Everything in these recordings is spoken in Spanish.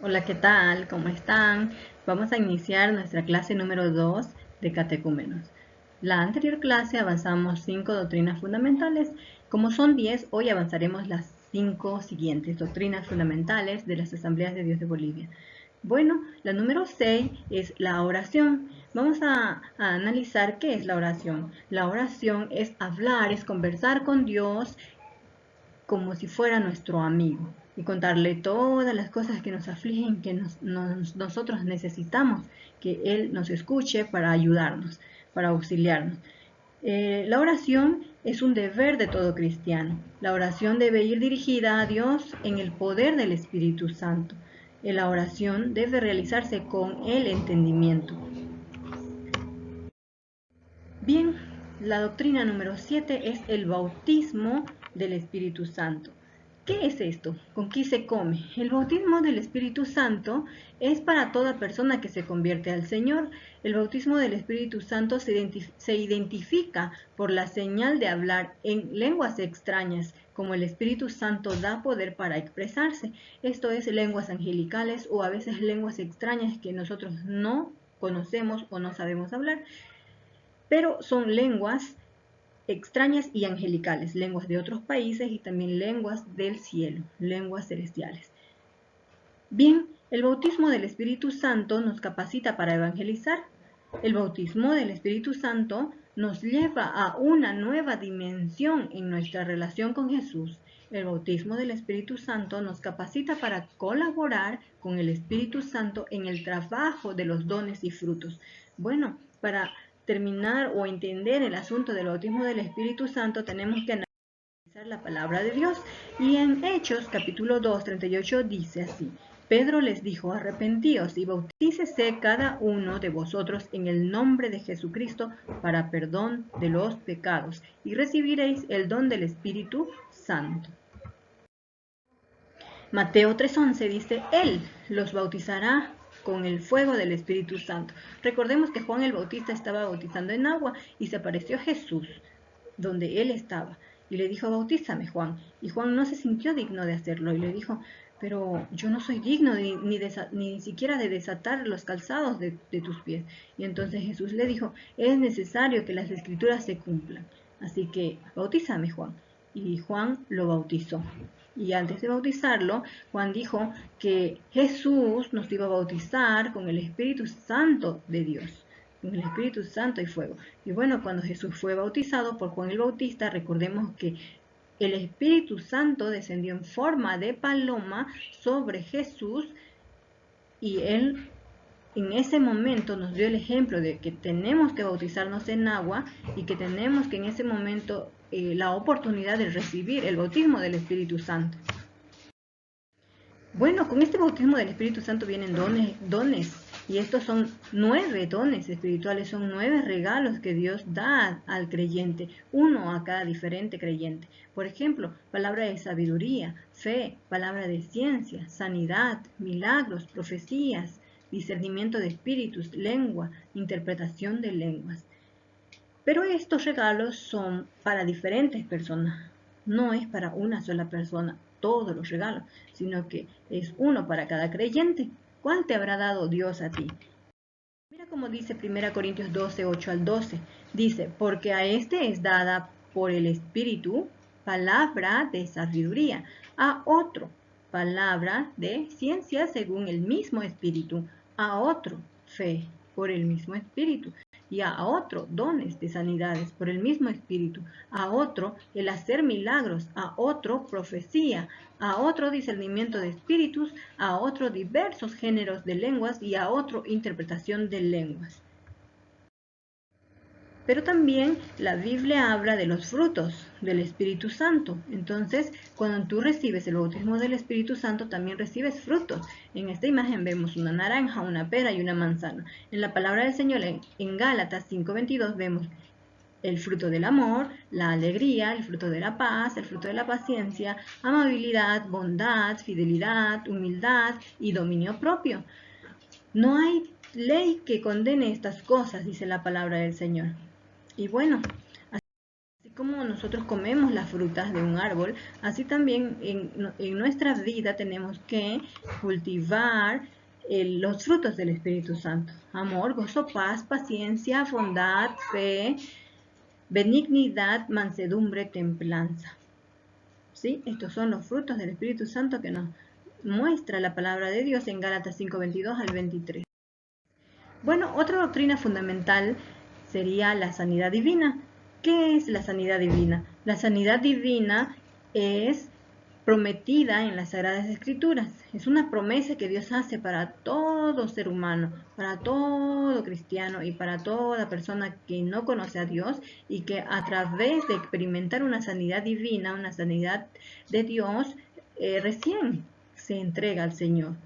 Hola, ¿qué tal? ¿Cómo están? Vamos a iniciar nuestra clase número 2 de catecúmenos. La anterior clase avanzamos 5 doctrinas fundamentales. Como son 10, hoy avanzaremos las 5 siguientes doctrinas fundamentales de las Asambleas de Dios de Bolivia. Bueno, la número 6 es la oración. Vamos a analizar qué es la oración. La oración es hablar, es conversar con Dios como si fuera nuestro amigo y contarle todas las cosas que nos afligen, que nosotros necesitamos que Él nos escuche para ayudarnos, para auxiliarnos. La oración es un deber de todo cristiano. La oración debe ir dirigida a Dios en el poder del Espíritu Santo. La oración debe realizarse con el entendimiento. Bien, la doctrina número 7 es el bautismo del Espíritu Santo. ¿Qué es esto? ¿Con qué se come? El bautismo del Espíritu Santo es para toda persona que se convierte al Señor. El bautismo del Espíritu Santo se identifica por la señal de hablar en lenguas extrañas, como el Espíritu Santo da poder para expresarse. Esto es lenguas angelicales o a veces lenguas extrañas que nosotros no conocemos o no sabemos hablar, pero son lenguas extrañas y angelicales, lenguas de otros países y también lenguas del cielo, lenguas celestiales. Bien, el bautismo del Espíritu Santo nos capacita para evangelizar. El bautismo del Espíritu Santo nos lleva a una nueva dimensión en nuestra relación con Jesús. El bautismo del Espíritu Santo nos capacita para colaborar con el Espíritu Santo en el trabajo de los dones y frutos. Bueno, para terminar o entender el asunto del bautismo del Espíritu Santo tenemos que analizar la palabra de Dios. Y en Hechos capítulo 2, 38 dice así: Pedro les dijo: arrepentíos y bautícese cada uno de vosotros en el nombre de Jesucristo para perdón de los pecados, y recibiréis el don del Espíritu Santo. Mateo 3:11 dice: Él los bautizará con el fuego del Espíritu Santo. Recordemos que Juan el Bautista estaba bautizando en agua y se apareció Jesús donde él estaba y le dijo: bautízame, Juan. Y Juan no se sintió digno de hacerlo y le dijo: pero yo no soy digno ni siquiera de desatar los calzados de tus pies. Y entonces Jesús le dijo: es necesario que las escrituras se cumplan, así que bautízame, Juan. Y Juan lo bautizó. Y antes de bautizarlo, Juan dijo que Jesús nos iba a bautizar con el Espíritu Santo de Dios, con el Espíritu Santo y fuego. Y bueno, cuando Jesús fue bautizado por Juan el Bautista, recordemos que el Espíritu Santo descendió en forma de paloma sobre Jesús y él en ese momento nos dio el ejemplo de que tenemos que bautizarnos en agua y que tenemos que en ese momento la oportunidad de recibir el bautismo del Espíritu Santo. Bueno, con este bautismo del Espíritu Santo vienen dones, y estos son 9 dones espirituales, son 9 regalos que Dios da al creyente, uno a cada diferente creyente. Por ejemplo, palabra de sabiduría, fe, palabra de ciencia, sanidad, milagros, profecías, discernimiento de espíritus, lengua, interpretación de lenguas. Pero estos regalos son para diferentes personas, no es para una sola persona todos los regalos, sino que es uno para cada creyente. ¿Cuál te habrá dado Dios a ti? Mira cómo dice 1 Corintios 12, 8 al 12. Dice: porque a este es dada por el Espíritu palabra de sabiduría, a otro palabra de ciencia según el mismo Espíritu, a otro fe por el mismo Espíritu, y a otro dones de sanidades por el mismo Espíritu, a otro el hacer milagros, a otro profecía, a otro discernimiento de espíritus, a otro diversos géneros de lenguas y a otro interpretación de lenguas. Pero también la Biblia habla de los frutos del Espíritu Santo. Entonces, cuando tú recibes el bautismo del Espíritu Santo, también recibes frutos. En esta imagen vemos una naranja, una pera y una manzana. En la palabra del Señor, en Gálatas 5:22, vemos el fruto del amor, la alegría, el fruto de la paz, el fruto de la paciencia, amabilidad, bondad, fidelidad, humildad y dominio propio. No hay ley que condene estas cosas, dice la palabra del Señor. Y bueno, así como nosotros comemos las frutas de un árbol, así también en nuestra vida tenemos que cultivar los frutos del Espíritu Santo: amor, gozo, paz, paciencia, bondad, fe, benignidad, mansedumbre, templanza. ¿Sí? Estos son los frutos del Espíritu Santo que nos muestra la palabra de Dios en Gálatas 5:22 al 23. Bueno, otra doctrina fundamental sería la sanidad divina. ¿Qué es la sanidad divina? La sanidad divina es prometida en las Sagradas Escrituras. Es una promesa que Dios hace para todo ser humano, para todo cristiano y para toda persona que no conoce a Dios, y que a través de experimentar una sanidad divina, una sanidad de Dios, recién se entrega al Señor.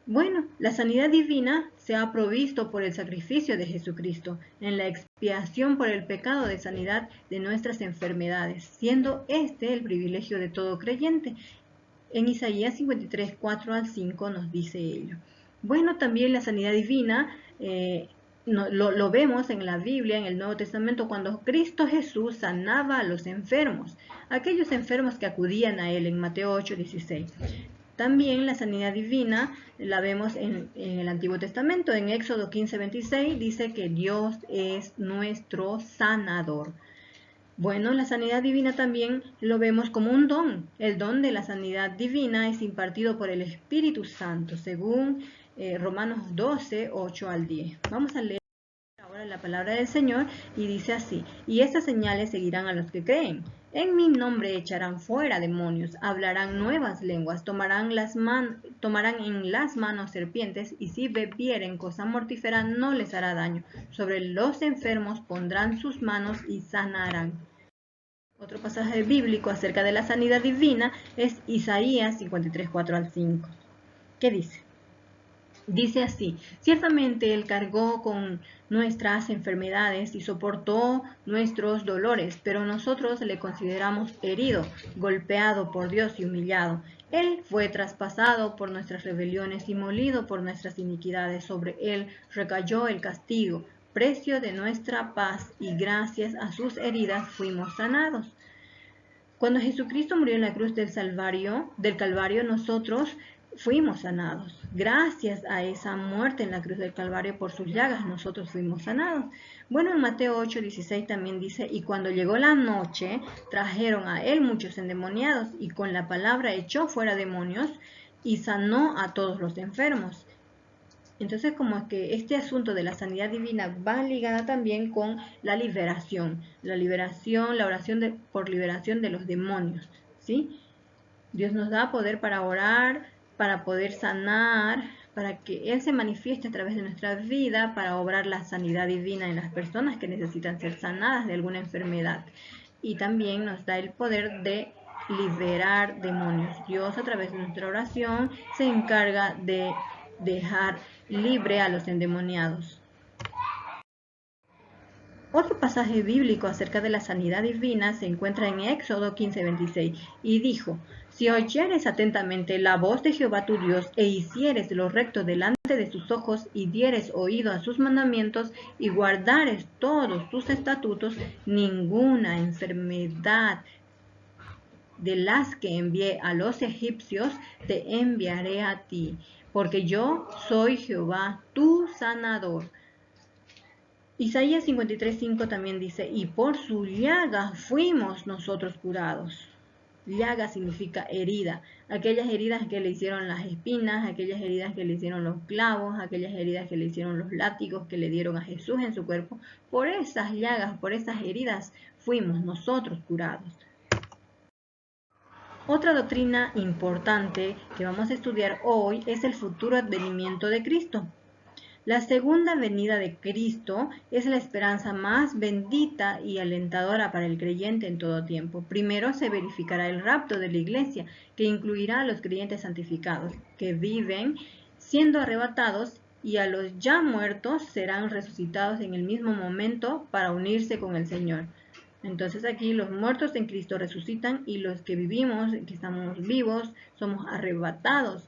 Bueno, la sanidad divina se ha provisto por el sacrificio de Jesucristo en la expiación por el pecado, de sanidad de nuestras enfermedades, siendo este el privilegio de todo creyente. En Isaías 53, 4 al 5 nos dice ello. Bueno, también la sanidad divina lo vemos en la Biblia, en el Nuevo Testamento, cuando Cristo Jesús sanaba a los enfermos, aquellos enfermos que acudían a Él, en Mateo 8, 16. También la sanidad divina la vemos en el Antiguo Testamento. En Éxodo 15, 26 dice que Dios es nuestro sanador. Bueno, la sanidad divina también lo vemos como un don. El don de la sanidad divina es impartido por el Espíritu Santo, según Romanos 12, 8 al 10. Vamos a leer ahora la palabra del Señor, y dice así: y estas señales seguirán a los que creen. En mi nombre echarán fuera demonios, hablarán nuevas lenguas, tomarán en las manos serpientes, y si bebieren cosa mortífera no les hará daño. Sobre los enfermos pondrán sus manos y sanarán. Otro pasaje bíblico acerca de la sanidad divina es Isaías 53, 4 al 5. ¿Qué dice? Dice así: ciertamente Él cargó con nuestras enfermedades y soportó nuestros dolores, pero nosotros le consideramos herido, golpeado por Dios y humillado. Él fue traspasado por nuestras rebeliones y molido por nuestras iniquidades. Sobre Él recayó el castigo, precio de nuestra paz, y gracias a sus heridas fuimos sanados. Cuando Jesucristo murió en la cruz del Calvario, nosotros fuimos sanados. Gracias a esa muerte en la cruz del Calvario, por sus llagas, nosotros fuimos sanados. Bueno, en Mateo 8, 16 también dice: y cuando llegó la noche, trajeron a él muchos endemoniados, y con la palabra echó fuera demonios, y sanó a todos los enfermos. Entonces, como es que este asunto de la sanidad divina va ligada también con la liberación, la oración por liberación de los demonios, ¿sí? Dios nos da poder para orar, para poder sanar, para que Él se manifieste a través de nuestra vida, para obrar la sanidad divina en las personas que necesitan ser sanadas de alguna enfermedad. Y también nos da el poder de liberar demonios. Dios, a través de nuestra oración, se encarga de dejar libre a los endemoniados. Otro pasaje bíblico acerca de la sanidad divina se encuentra en Éxodo 15, 26, y dijo: si oyeres atentamente la voz de Jehová tu Dios, e hicieres lo recto delante de sus ojos, y dieres oído a sus mandamientos, y guardares todos sus estatutos, ninguna enfermedad de las que envié a los egipcios te enviaré a ti, porque yo soy Jehová tu sanador. Isaías 53:5 también dice: y por su llaga fuimos nosotros curados. Llaga significa herida, aquellas heridas que le hicieron las espinas, aquellas heridas que le hicieron los clavos, aquellas heridas que le hicieron los látigos que le dieron a Jesús en su cuerpo. Por esas llagas, por esas heridas, fuimos nosotros curados. Otra doctrina importante que vamos a estudiar hoy es el futuro advenimiento de Cristo. La segunda venida de Cristo es la esperanza más bendita y alentadora para el creyente en todo tiempo. Primero se verificará el rapto de la iglesia, que incluirá a los creyentes santificados, que viven siendo arrebatados, y a los ya muertos serán resucitados en el mismo momento para unirse con el Señor. Entonces aquí los muertos en Cristo resucitan, y los que vivimos, que estamos vivos, somos arrebatados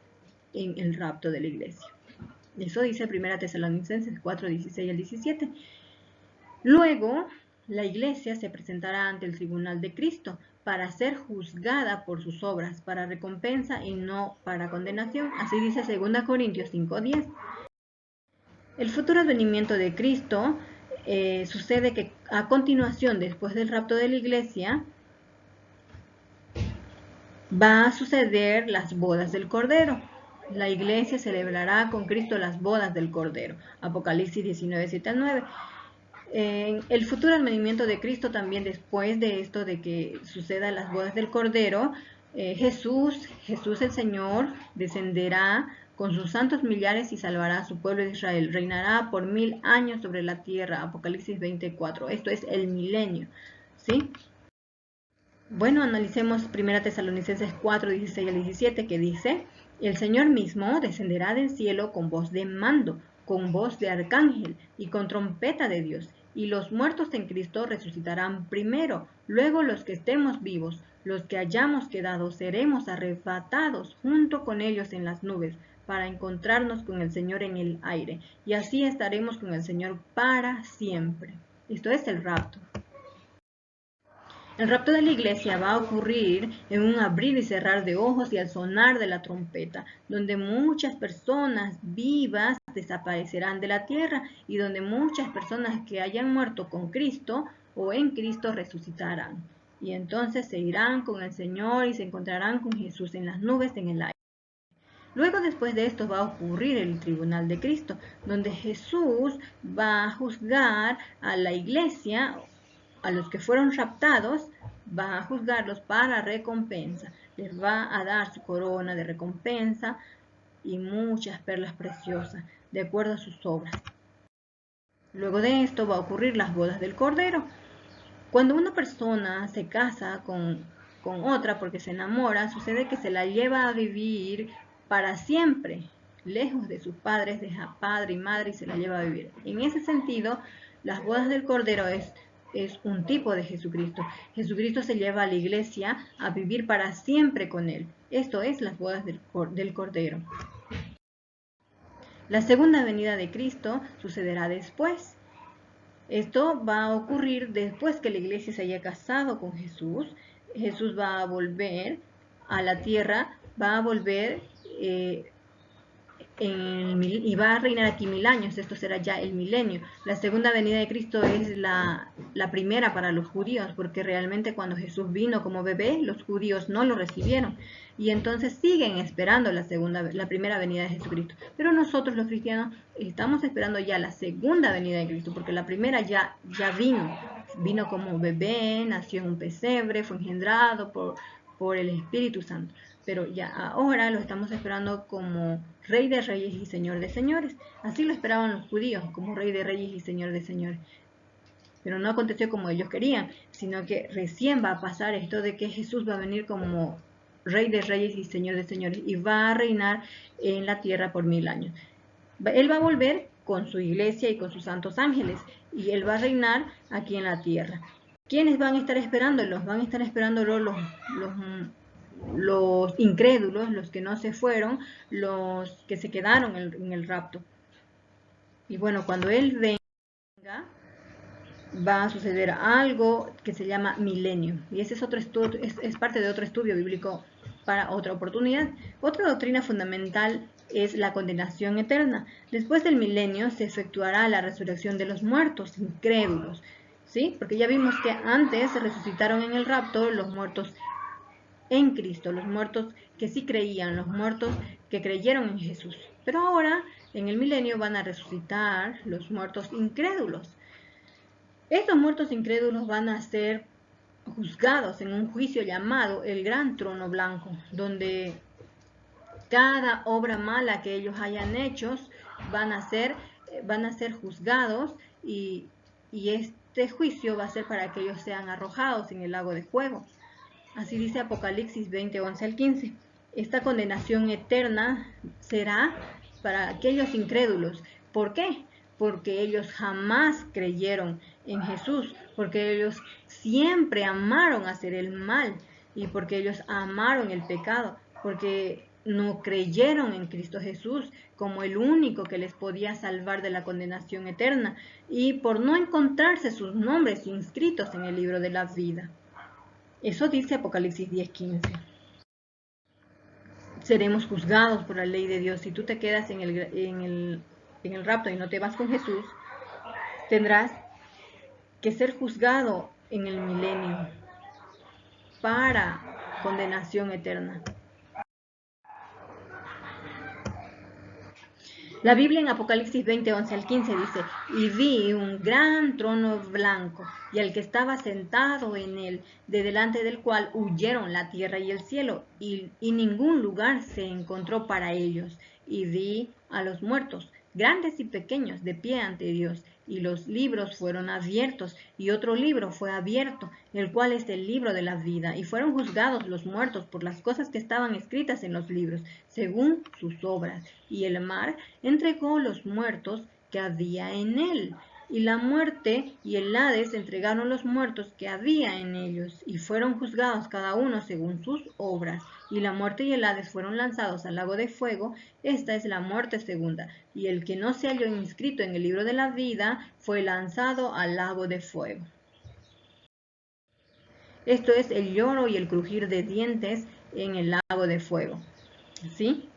en el rapto de la iglesia. Eso dice 1 Tesalonicenses 4, 16 al 17. Luego, la iglesia se presentará ante el tribunal de Cristo para ser juzgada por sus obras, para recompensa y no para condenación. Así dice 2 Corintios 5:10. El futuro advenimiento de Cristo sucede que a continuación, después del rapto de la iglesia, va a suceder las bodas del Cordero. La iglesia celebrará con Cristo las bodas del Cordero. Apocalipsis 19:7-9. El futuro advenimiento de Cristo también, después de esto, de que sucedan las bodas del Cordero, Jesús el Señor descenderá con sus santos millares y salvará a su pueblo de Israel. Reinará por 1000 años sobre la tierra. Apocalipsis 20:4. Esto es el milenio, ¿sí? Bueno, analicemos 1 Tesalonicenses 4:16-17, que dice: el Señor mismo descenderá del cielo con voz de mando, con voz de arcángel y con trompeta de Dios, y los muertos en Cristo resucitarán primero. Luego los que estemos vivos, los que hayamos quedado, seremos arrebatados junto con ellos en las nubes, para encontrarnos con el Señor en el aire, y así estaremos con el Señor para siempre. Esto es el rapto. El rapto de la iglesia va a ocurrir en un abrir y cerrar de ojos y al sonar de la trompeta, donde muchas personas vivas desaparecerán de la tierra y donde muchas personas que hayan muerto con Cristo o en Cristo resucitarán. Y entonces se irán con el Señor y se encontrarán con Jesús en las nubes en el aire. Luego, después de esto, va a ocurrir el tribunal de Cristo, donde Jesús va a juzgar a la iglesia, a los que fueron raptados, va a juzgarlos para recompensa. Les va a dar su corona de recompensa y muchas perlas preciosas, de acuerdo a sus obras. Luego de esto va a ocurrir las bodas del Cordero. Cuando una persona se casa con otra porque se enamora, sucede que se la lleva a vivir para siempre, lejos de sus padres, deja padre y madre y se la lleva a vivir. En ese sentido, las bodas del Cordero es un tipo de Jesucristo. Jesucristo se lleva a la iglesia a vivir para siempre con él. Esto es las bodas del Cordero. La segunda venida de Cristo sucederá después. Esto va a ocurrir después que la iglesia se haya casado con Jesús. Jesús va a volver a la tierra, va a volver y va a reinar aquí 1000 años. Esto será ya el milenio. La segunda venida de Cristo es la primera para los judíos, porque realmente cuando Jesús vino como bebé, los judíos no lo recibieron. Y entonces siguen esperando la primera venida de Jesucristo. Pero nosotros los cristianos estamos esperando ya la segunda venida de Cristo, porque la primera ya vino como bebé, nació en un pesebre, fue engendrado por el Espíritu Santo. Pero ya ahora lo estamos esperando como Rey de Reyes y Señor de Señores. Así lo esperaban los judíos, como Rey de Reyes y Señor de Señores. Pero no aconteció como ellos querían, sino que recién va a pasar esto de que Jesús va a venir como Rey de Reyes y Señor de Señores y va a reinar en la tierra por 1000 años. Él va a volver con su iglesia y con sus santos ángeles y él va a reinar aquí en la tierra. ¿Quiénes van a estar esperándolos? Van a estar esperándolo los incrédulos, los que no se fueron, los que se quedaron en el rapto. Y bueno, cuando él venga, va a suceder algo que se llama milenio. Y ese es otro estudio, es parte de otro estudio bíblico para otra oportunidad. Otra doctrina fundamental es la condenación eterna. Después del milenio se efectuará la resurrección de los muertos incrédulos, ¿sí? Porque ya vimos que antes se resucitaron en el rapto los muertos en Cristo, los muertos que sí creían, los muertos que creyeron en Jesús. Pero ahora, en el milenio, van a resucitar los muertos incrédulos. Estos muertos incrédulos van a ser juzgados en un juicio llamado el Gran Trono Blanco, donde cada obra mala que ellos hayan hecho van a ser juzgados y este juicio va a ser para que ellos sean arrojados en el lago de fuego. Así dice Apocalipsis 20:11-15. Esta condenación eterna será para aquellos incrédulos. ¿Por qué? Porque ellos jamás creyeron en Jesús, porque ellos siempre amaron hacer el mal y porque ellos amaron el pecado, porque no creyeron en Cristo Jesús como el único que les podía salvar de la condenación eterna y por no encontrarse sus nombres inscritos en el libro de la vida. Eso dice Apocalipsis 10:15. Seremos juzgados por la ley de Dios. Si tú te quedas en el rapto y no te vas con Jesús, tendrás que ser juzgado en el milenio para condenación eterna. La Biblia en Apocalipsis 20:11-15 dice: y vi un gran trono blanco, y al que estaba sentado en él, de delante del cual huyeron la tierra y el cielo, y ningún lugar se encontró para ellos. Y vi a los muertos, grandes y pequeños, de pie ante Dios, y los libros fueron abiertos, y otro libro fue abierto, el cual es el libro de la vida, y fueron juzgados los muertos por las cosas que estaban escritas en los libros, según sus obras. Y el mar entregó los muertos que había en él, y la muerte y el Hades entregaron los muertos que había en ellos, y fueron juzgados cada uno según sus obras. Y la muerte y el Hades fueron lanzados al lago de fuego. Esta es la muerte segunda. Y el que no se halló inscrito en el libro de la vida fue lanzado al lago de fuego. Esto es el lloro y el crujir de dientes en el lago de fuego. ¿Sí?